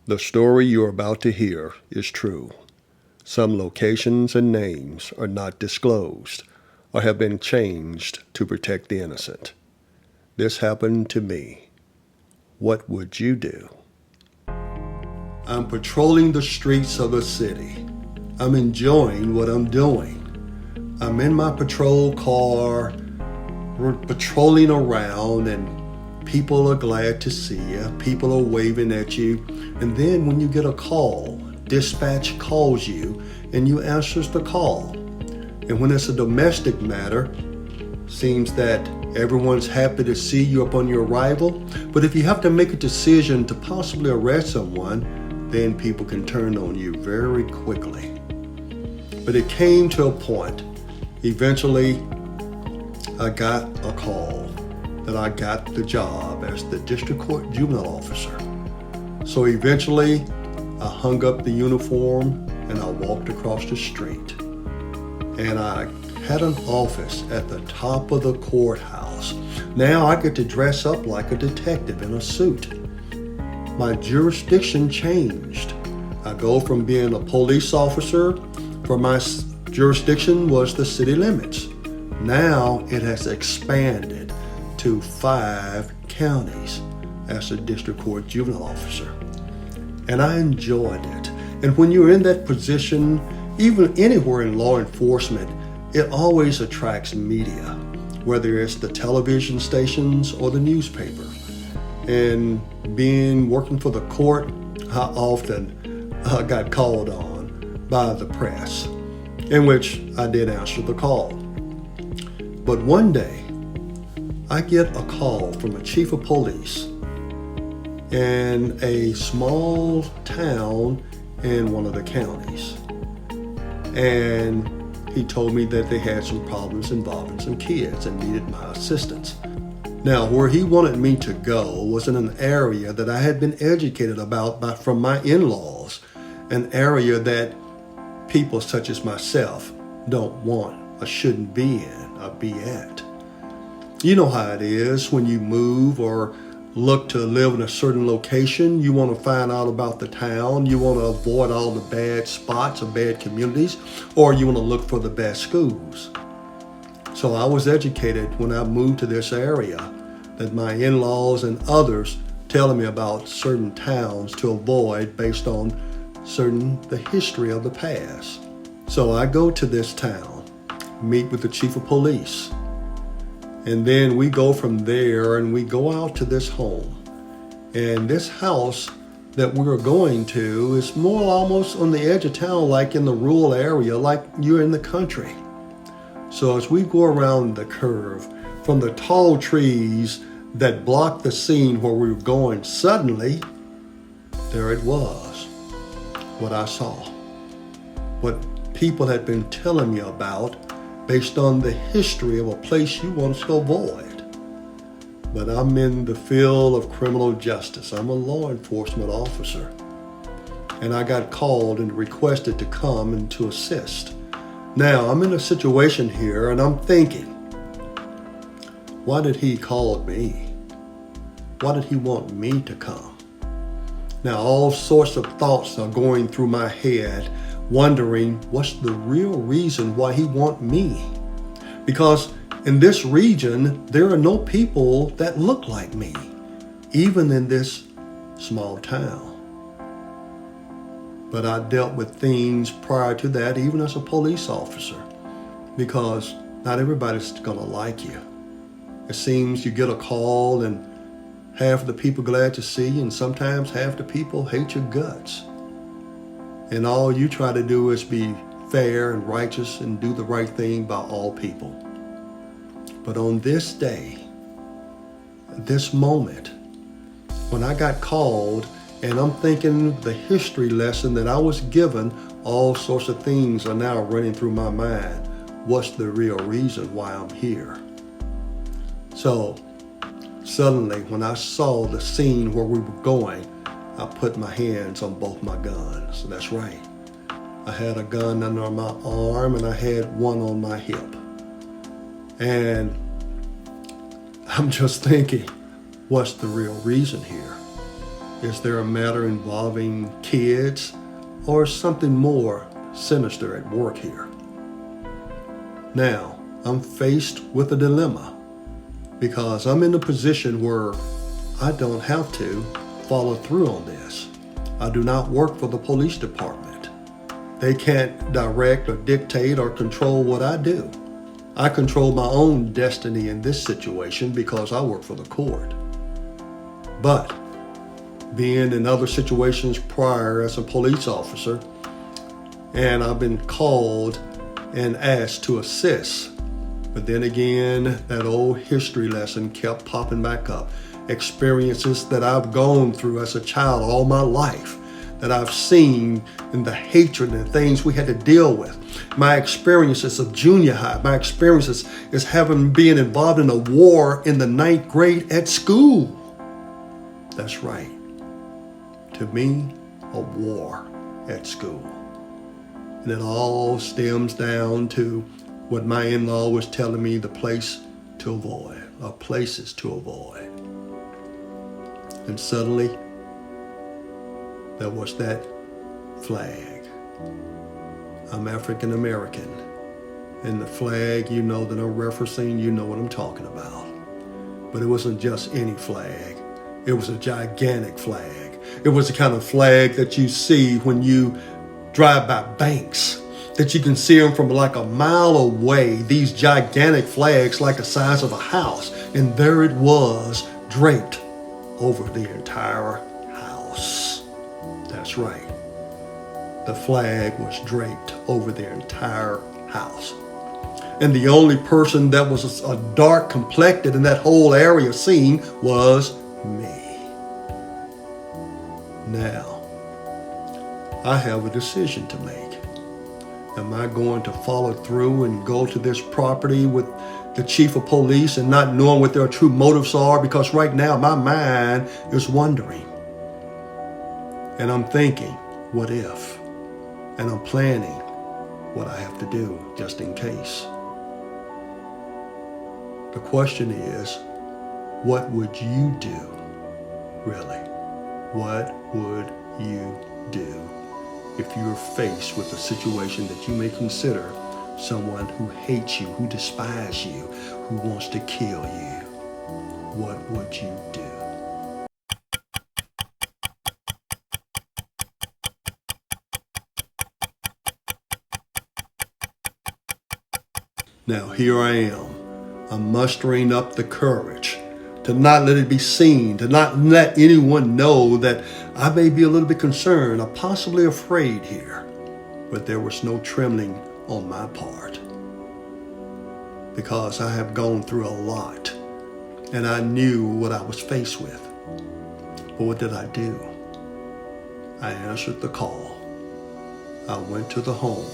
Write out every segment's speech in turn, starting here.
The story you're about to hear is true. Some locations and names are not disclosed or have been changed to protect the innocent. This happened to me. What would you do? I'm patrolling the streets of a city. I'm enjoying what I'm doing. I'm in my patrol car. We're patrolling around and people are glad to see you. People are waving at you. And then when you get a call, dispatch calls you and you answers the call. And when it's a domestic matter, seems that everyone's happy to see you upon your arrival. But if you have to make a decision to possibly arrest someone, then people can turn on you very quickly. But it came to a point. Eventually, I got a call that I got the job as the district court juvenile officer. So eventually, I hung up the uniform and I walked across the street. And I had an office at the top of the courthouse. Now I get to dress up like a detective in a suit. My jurisdiction changed. I go from being a police officer, for my jurisdiction was the city limits. Now it has expanded to 5 counties as a district court juvenile officer. And I enjoyed it. And when you're in that position, even anywhere in law enforcement, it always attracts media, whether it's the television stations or the newspaper. And working for the court, I often got called on by the press, in which I did answer the call. But one day, I get a call from a chief of police in a small town in one of the counties. And he told me that they had some problems involving some kids and needed my assistance. Now, where he wanted me to go was in an area that I had been educated about from my in-laws, an area that people such as myself don't want or shouldn't be in or be at. You know how it is when you move or look to live in a certain location. You want to find out about the town. You want to avoid all the bad spots or bad communities, or you want to look for the best schools. So I was educated when I moved to this area that my in-laws and others telling me about certain towns to avoid based on the history of the past. So I go to this town, meet with the chief of police, and then we go from there and we go out to this home. And this house that we're going to is more almost on the edge of town, like in the rural area, like you're in the country. So as we go around the curve, from the tall trees that block the scene where we were going, suddenly, there it was, what I saw, what people had been telling me about based on the history of a place you want to avoid. But I'm in the field of criminal justice. I'm a law enforcement officer. And I got called and requested to come and to assist. Now, I'm in a situation here and I'm thinking, why did he call me? Why did he want me to come? Now, all sorts of thoughts are going through my head, wondering what's the real reason why he want me? Because in this region, there are no people that look like me, even in this small town. But I dealt with things prior to that, even as a police officer, because not everybody's gonna like you. It seems you get a call and half of the people glad to see you, and sometimes half the people hate your guts. And all you try to do is be fair and righteous and do the right thing by all people. But on this day, this moment, when I got called, and I'm thinking the history lesson that I was given, all sorts of things are now running through my mind. What's the real reason why I'm here? So suddenly, when I saw the scene where we were going, I put my hands on both my guns. That's right. I had a gun under my arm and I had one on my hip. And I'm just thinking, what's the real reason here? Is there a matter involving kids or something more sinister at work here? Now, I'm faced with a dilemma because I'm in a position where I don't have to follow through on this. I do not work for the police department. They can't direct or dictate or control what I do. I control my own destiny in this situation because I work for the court. But being in other situations prior as a police officer, and I've been called and asked to assist. But then again, that old history lesson kept popping back up. Experiences that I've gone through as a child all my life, that I've seen, and the hatred and things we had to deal with. My experiences of junior high, my experiences is being involved in a war in the 9th grade at school. That's right. To me, a war at school. And it all stems down to what my in-law was telling me, the place to avoid, or places to avoid. And suddenly, there was that flag. I'm African American. And the flag, you know that I'm referencing, you know what I'm talking about. But it wasn't just any flag. It was a gigantic flag. It was the kind of flag that you see when you drive by banks, that you can see them from like a mile away, these gigantic flags like the size of a house. And there it was, draped over the entire house. That's right. The flag was draped over the entire house. And the only person that was a dark complected in that whole area seen was me. Now, I have a decision to make. Am I going to follow through and go to this property with the chief of police and not knowing what their true motives are? Because right now my mind is wondering. And I'm thinking, what if? And I'm planning what I have to do just in case. The question is, what would you do? Really? What would you do if you're faced with a situation that you may consider someone who hates you, who despises you, who wants to kill you? What would you do? Now here I am. I'm mustering up the courage to not let it be seen, to not let anyone know that I may be a little bit concerned or possibly afraid here. But there was no trembling on my part because I have gone through a lot and I knew what I was faced with. But what did I do? I answered the call. I went to the home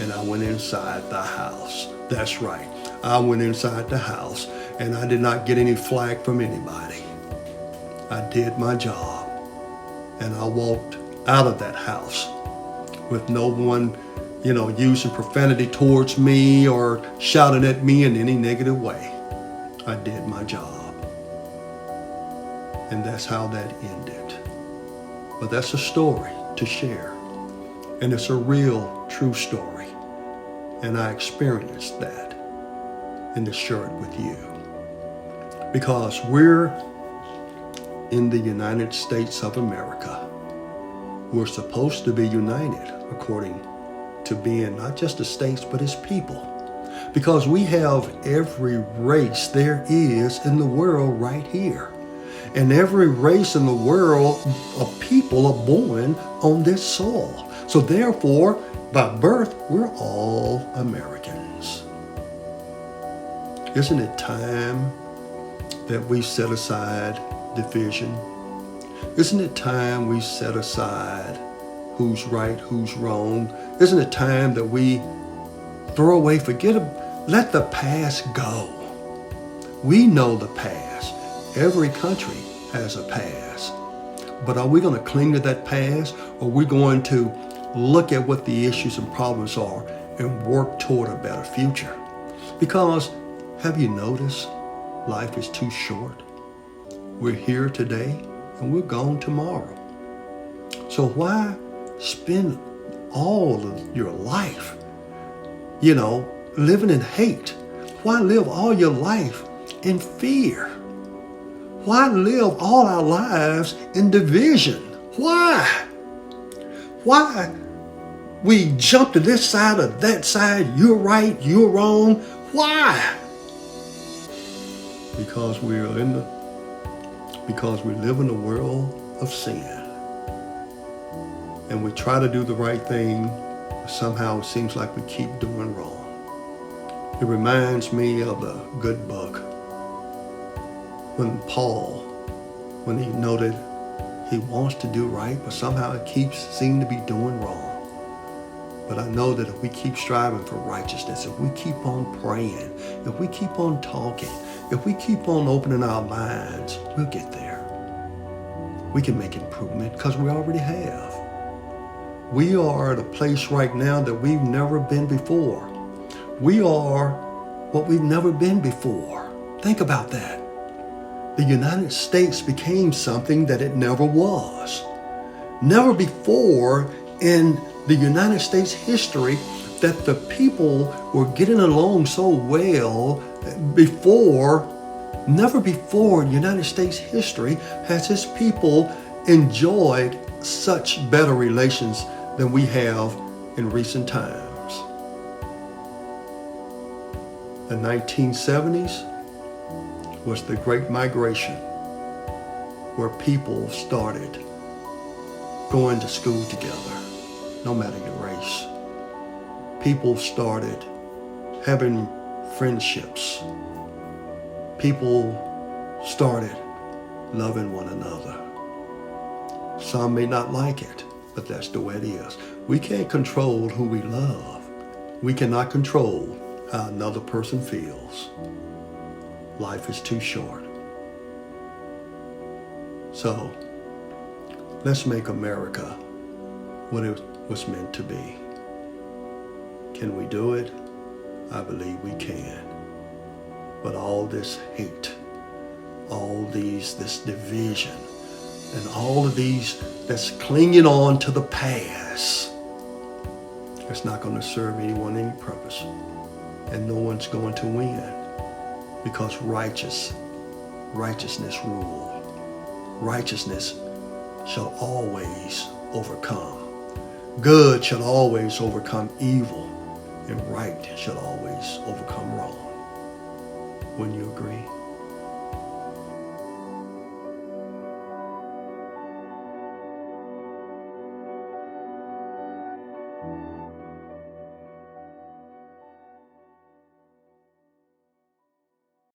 and I went inside the house. That's right. I went inside the house and I did not get any flack from anybody. I did my job and I walked out of that house with no one, using profanity towards me or shouting at me in any negative way. I did my job. And that's how that ended. But that's a story to share. And it's a real, true story. And I experienced that and to share it with you. Because we're in the United States of America. We're supposed to be united according to being not just the states, but as people. Because we have every race there is in the world right here. And every race in the world of people are born on this soil. So therefore, by birth, we're all Americans. Isn't it time that we set aside division? Isn't it time we set aside who's right, who's wrong? Isn't it time that we throw away, let the past go? We know the past. Every country has a past. But are we going to cling to that past, or are we going to look at what the issues and problems are and work toward a better future? Because have you noticed life is too short? We're here today and we're gone tomorrow. So why spend all of your life, living in hate? Why live all your life in fear? Why live all our lives in division? Why? Why we jump to this side or that side? You're right, you're wrong. Why? Because we live in a world of sin. And we try to do the right thing, but somehow it seems like we keep doing wrong. It reminds me of a good book when Paul, when he noted he wants to do right, but somehow it keeps seeming to be doing wrong. But I know that if we keep striving for righteousness, if we keep on praying, if we keep on talking, if we keep on opening our minds, we'll get there. We can make improvement because we already have. We are at a place right now that we've never been before. We are what we've never been before. Think about that. The United States became something that it never was. Never before in the United States history that the people were getting along so well before. Never before in United States history has its people enjoyed such better relations than we have in recent times. The 1970s was the Great Migration, where people started going to school together, no matter your race. People started having friendships. People started loving one another. Some may not like it, but that's the way it is. We can't control who we love. We cannot control how another person feels. Life is too short. So, let's make America what it was meant to be. Can we do it? I believe we can. But all this hate, this division, and all of these that's clinging on to the past, it's not going to serve anyone any purpose. And no one's going to win, because righteousness rule. Righteousness shall always overcome. Good shall always overcome evil, and right shall always overcome wrong. Wouldn't you agree?